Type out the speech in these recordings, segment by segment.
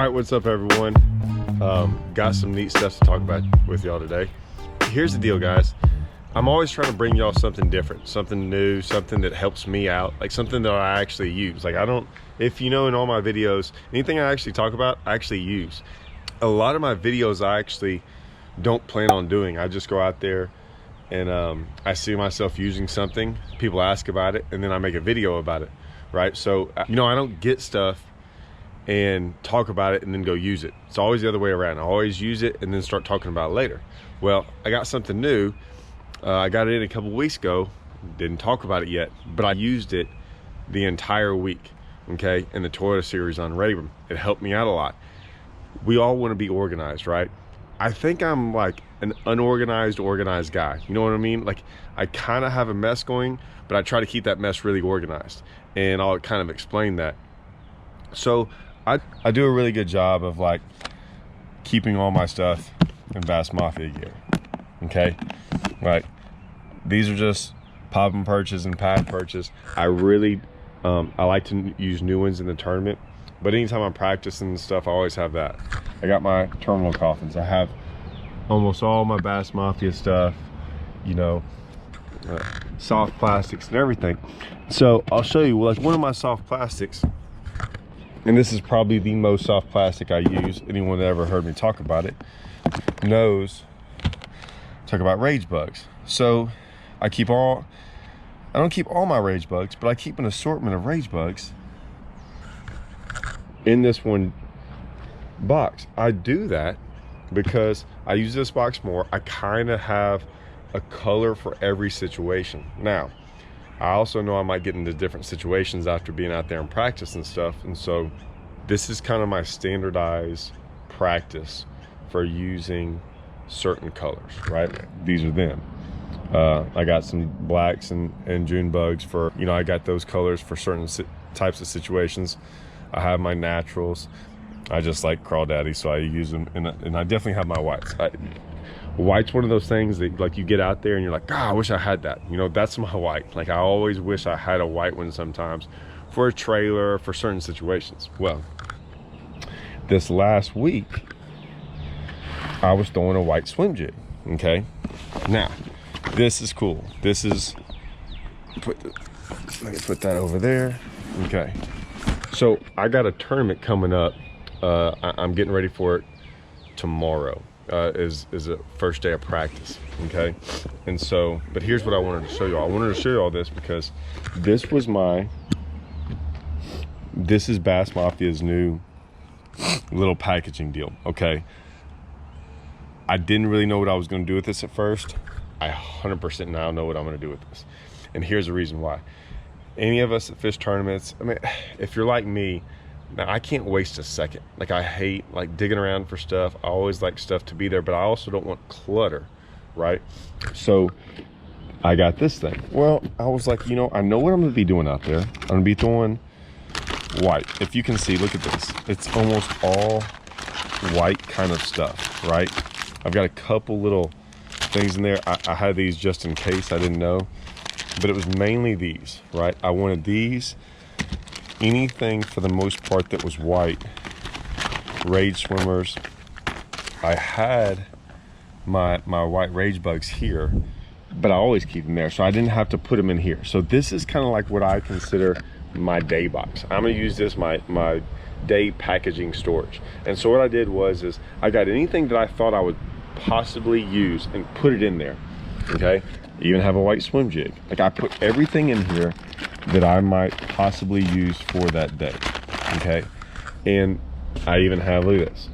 right, what's up everyone? Got some neat stuff to talk about with y'all today. Here's the deal, guys. I'm always trying to bring y'all something different, something new, something that helps me out, like something that I actually use. Like if you know, in all my videos, anything I actually talk about, I actually use. A lot of my videos I actually don't plan on doing. I just go out there and I see myself using something, people ask about it, and then I make a video about it, right? So, I don't get stuff and talk about it and then go use it. It's always the other way around. I always use it and then start talking about it later. Well, I got something new. I got it in a couple weeks ago, didn't talk about it yet, but I used it the entire week, okay, in the Toyota series on Raybram. It helped me out a lot. We all want to be organized, right? I think I'm like an unorganized, organized guy. You know what I mean? Like, I kind of have a mess going, but I try to keep that mess really organized. And I'll kind of explain that. So I do a really good job of like keeping all my stuff in Bass Mafia gear, okay? Right, these are just pop and purchase and pack purchase. I really I like to use new ones in the tournament, but anytime I'm practicing and stuff, I always have that. I got my terminal coffins. I have almost all my Bass Mafia stuff, soft plastics and everything. So I'll show you, like, one of my soft plastics, and this is probably the most soft plastic I use. Anyone that ever heard me talk about it knows. Talk about rage bugs. So I don't keep all my rage bugs, but I keep an assortment of rage bugs in this one box. I do that because I use this box more. I kind of have a color for every situation. Now, I also know I might get into different situations after being out there and practice and stuff, and so this is kind of my standardized practice for using certain colors, right? These are them. I got some blacks and June bugs for, I got those colors for certain types of situations. I have my naturals. I just like crawdaddy, so I use them, and I definitely have my whites. White's one of those things that, like, you get out there and you're like, God, I wish I had that. That's my white. Like, I always wish I had a white one sometimes for a trailer, for certain situations. Well, this last week, I was throwing a white swim jig, okay? Now, this is cool. This is, let me put that over there, okay? So I got a tournament coming up. I'm getting ready for it tomorrow. Is a first day of practice, okay? And so, but here's what I wanted to show you all. I wanted to show you all this because this is Bass Mafia's new little packaging deal, okay? I didn't really know what I was going to do with this at first. I 100% now know what I'm going to do with this. And here's the reason why. Any of us that fish tournaments, if you're like me, now, I can't waste a second. Like, I hate like digging around for stuff. I always like stuff to be there, but I also don't want clutter, right? So I got this thing. Well, I was like, I know what I'm going to be doing out there. I'm going to be throwing white. If you can see, look at this. It's almost all white kind of stuff, right? I've got a couple little things in there. I had these just in case. I didn't know, but it was mainly these, right? I wanted these. Anything for the most part that was white. Rage swimmers. I had my white rage bugs here, but I always keep them there, so I didn't have to put them in here. So this is kind of like what I consider my day box. I'm gonna use this my day packaging storage. And so what I did was I got anything that I thought I would possibly use and put it in there, okay? I even have a white swim jig. Like, I put everything in here that I might possibly use for that day, okay? And I even have, look at this,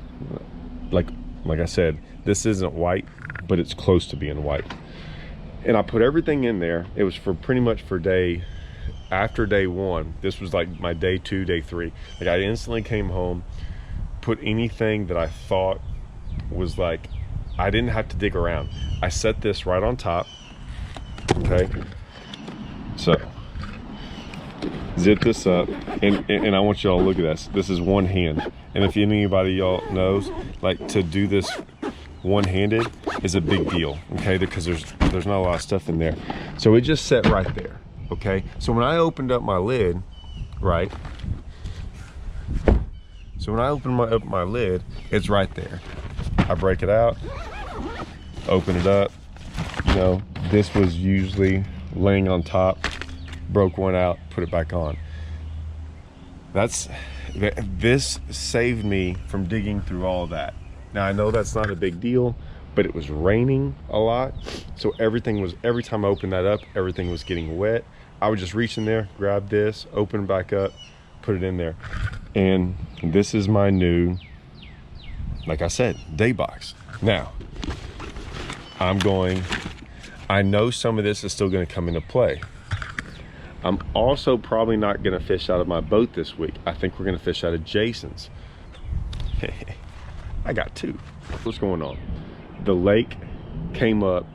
like I said, this isn't white, but it's close to being white. And I put everything in there. It was for pretty much for after day one. This was like my day 2, day 3. Like, I instantly came home, put anything that I thought was like, I didn't have to dig around. I set this right on top, okay? So zip this up, and I want y'all to look at this. This is one hand, and if anybody y'all knows, like, to do this one-handed is a big deal, okay? Because there's not a lot of stuff in there. So it just set right there, okay? So when I opened up my lid, right, So when I open my lid, it's right there. I break it out, open it up. You know, this was usually laying on top, broke one out, put it back on. This saved me from digging through all of that. Now I know that's not a big deal, but it was raining a lot. So every time I opened that up, everything was getting wet. I would just reach in there, grab this, open it back up, put it in there. And this is my new, like I said, day box. Now, I know some of this is still gonna come into play. I'm also probably not gonna fish out of my boat this week. I think we're gonna fish out of Jason's. I got two. What's going on? The lake came up.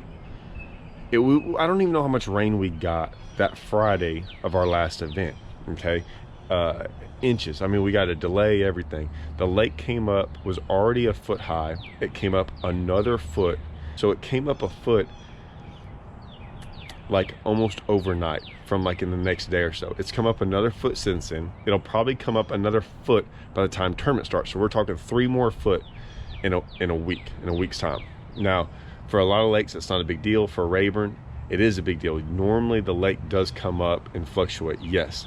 I don't even know how much rain we got that Friday of our last event, okay? Inches. I mean, we got a delay, everything. The lake came up, was already a foot high. It came up another foot. So it came up a foot like almost overnight from like in the next day or so. It's come up another foot since then. It'll probably come up another foot by the time tournament starts. So we're talking 3 more foot in a week's time. Now, for a lot of lakes, it's not a big deal. For Rayburn, it is a big deal. Normally the lake does come up and fluctuate, yes.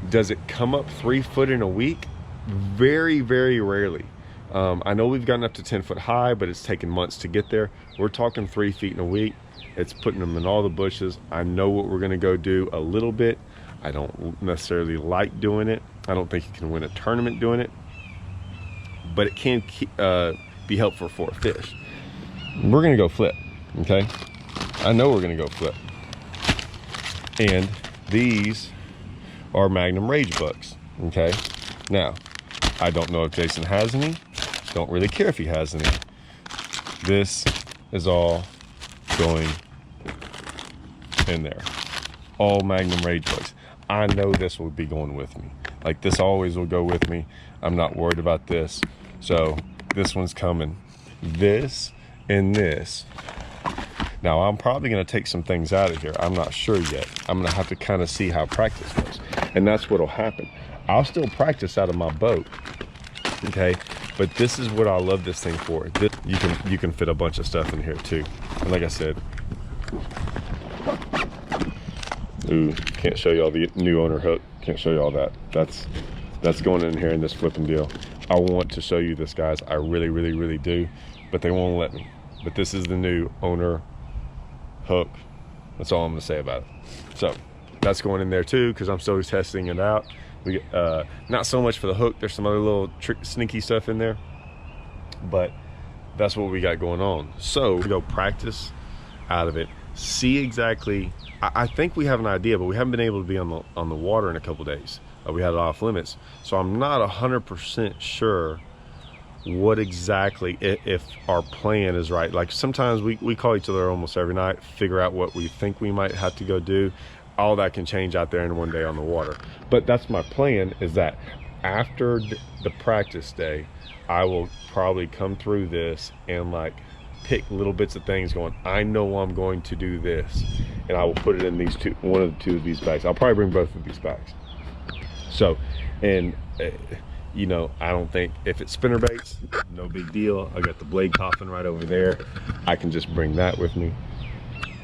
Does it come up 3 foot in a week? Very, very rarely. I know we've gotten up to 10 foot high, but it's taken months to get there. We're talking 3 feet in a week. It's putting them in all the bushes. I know what we're gonna go do a little bit. I don't necessarily like doing it. I don't think you can win a tournament doing it, but it can be helpful for a fish. We're gonna go flip, okay? I know we're gonna go flip. And these are Magnum Rage Bugs, okay? Now, I don't know if Jason has any. Don't really care if he has any. This is all going in there. All Magnum Rage Bugs. I know this will be going with me. Like, this always will go with me. I'm not worried about this. So this one's coming. This and this. Now I'm probably gonna take some things out of here. I'm not sure yet. I'm gonna have to kind of see how practice goes. And that's what'll happen. I'll still practice out of my boat, okay? But this is what I love this thing for. You can fit a bunch of stuff in here too. And like I said, ooh, can't show y'all the new owner hook. Can't show y'all that. That's going in here in this flipping deal. I want to show you this, guys. I really, really, really do, but they won't let me. But this is the new owner hook. That's all I'm gonna say about it. So that's going in there too, because I'm still testing it out. We not so much for the hook. There's some other little sneaky stuff in there, but that's what we got going on. So we go practice out of it, see exactly. I think we have an idea, but we haven't been able to be on the water in a couple days. We had it off limits, so I'm not 100% sure what exactly, if our plan is right. Like sometimes we call each other almost every night, figure out what we think we might have to go do. All that can change out there in one day on the water. But that's my plan, is that after the practice day, I will probably come through this and like pick little bits of things going, I know I'm going to do this, and I will put it in these one of the two of these bags. I'll probably bring both of these bags. So, and you know, I don't think, if it's spinner baits, no big deal. I got the blade coffin right over there. I can just bring that with me.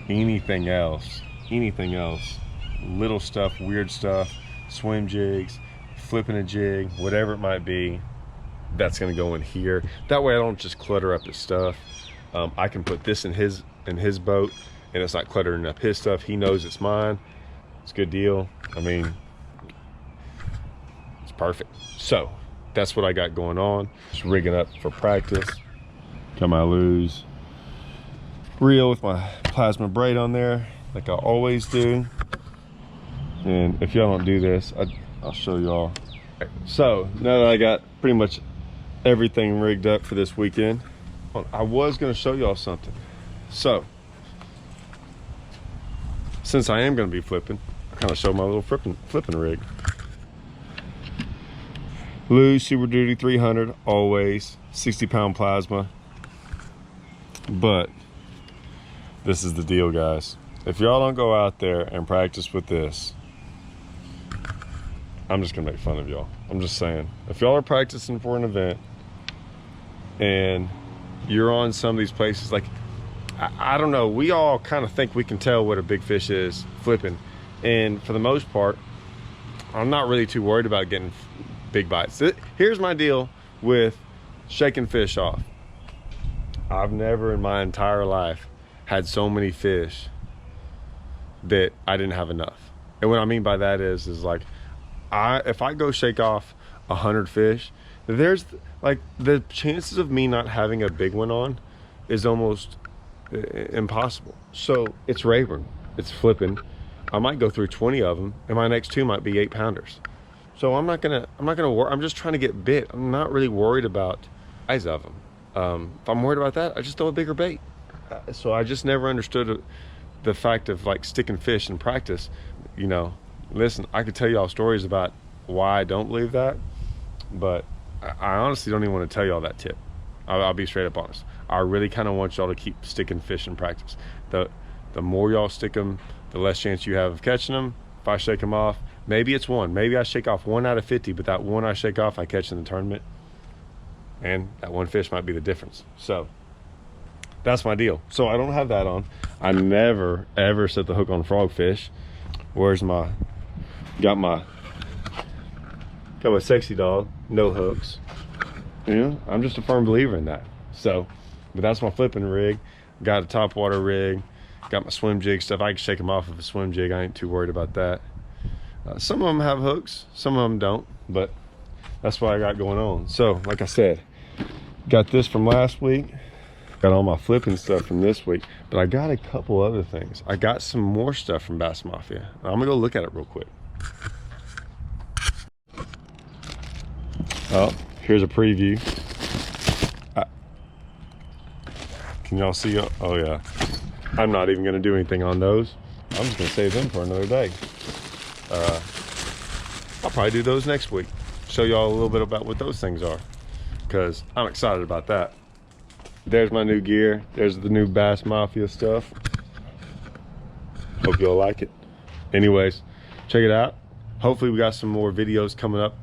Anything else, little stuff, weird stuff, swim jigs, flipping a jig, whatever it might be, that's gonna go in here. That way I don't just clutter up his stuff. I can put this in his boat, and it's not cluttering up his stuff. He knows it's mine. It's a good deal. I mean, it's perfect. So that's what I got going on. Just rigging up for practice. Got my Lew's reel with my plasma braid on there, like I always do. And if y'all don't do this, I'll show y'all. So now that I got pretty much everything rigged up for this weekend, I was gonna show y'all something. So since I am gonna be flipping, I kind of show my little flipping rig. Lew's Super Duty 300, always 60-pound plasma. But this is the deal, guys. If y'all don't go out there and practice with this, I'm just gonna make fun of y'all. I'm just saying, if y'all are practicing for an event and you're on some of these places, like, I don't know, we all kind of think we can tell what a big fish is flipping. And for the most part, I'm not really too worried about getting big bites. Here's my deal with shaking fish off. I've never in my entire life had so many fish that I didn't have enough. And what I mean by that is like, if I go shake off 100 fish, there's like the chances of me not having a big one on is almost impossible. So it's Rayburn, it's flipping. I might go through 20 of them, and my next 2 might be 8-pounders. So I'm not gonna worry. I'm just trying to get bit. I'm not really worried about the size of them. If I'm worried about that, I just throw a bigger bait. So I just never understood the fact of like sticking fish in practice. You know, listen, I could tell y'all stories about why I don't believe that, but I honestly don't even want to tell y'all that tip. I'll be straight up honest. I really kind of want y'all to keep sticking fish in practice. The more y'all stick them, the less chance you have of catching them. If I shake them off, maybe it's 1. Maybe I shake off 1 out of 50, but that 1 I shake off, I catch in the tournament. And that 1 fish might be the difference. So that's my deal. So I don't have that on. I never, ever set the hook on frogfish. Where's got my sexy dog, no hooks. You know, I'm just a firm believer in that. So, but that's my flipping rig. Got a topwater rig. Got my swim jig stuff. I can shake them off of a swim jig. I ain't too worried about that. Some of them have hooks, some of them don't, but that's what I got going on. So, like I said, got this from last week. Got all my flipping stuff from this week, but I got a couple other things. I got some more stuff from Bass Mafia. I'm gonna go look at it real quick. Oh, here's a preview. Can y'all see? Oh yeah. I'm not even gonna do anything on those. I'm just gonna save them for another day. I'll probably do those next week. Show y'all a little bit about what those things are, because I'm excited about that. There's my new gear. There's the new Bass Mafia stuff. Hope y'all like it. Anyways, check it out. Hopefully we got some more videos coming up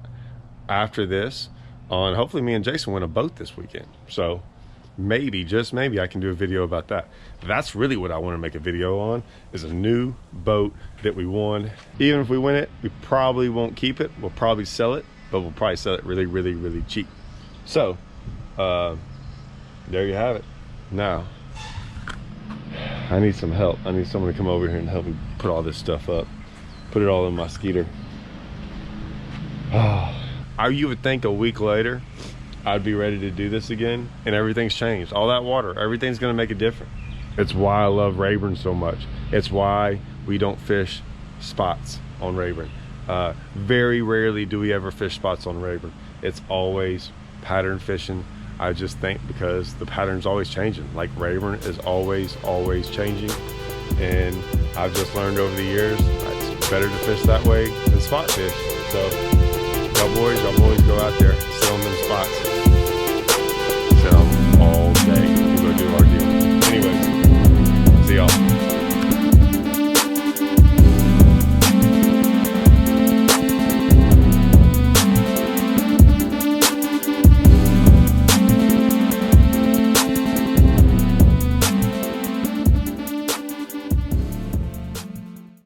after this on, hopefully me and Jason win a boat this weekend. So maybe, just maybe, I can do a video about that. That's really what I want to make a video on, is a new boat that we won. Even if we win it, we probably won't keep it. We'll probably sell it, but we'll probably sell it really, really, really cheap. So, there you have it. Now, I need some help. I need someone to come over here and help me put all this stuff up. Put it all in my skeeter. You would think a week later, I'd be ready to do this again, and everything's changed. All that water, everything's gonna make it different. It's why I love Rayburn so much. It's why we don't fish spots on Rayburn. Very rarely do we ever fish spots on Rayburn. It's always pattern fishing. I just think because the pattern's always changing. Like Rayburn is always changing. And I've just learned over the years, it's better to fish that way than spot fish. So y'all boys go out there, sit on them spots. Sit on them all day. We'll go do our deal. Anyways, see y'all.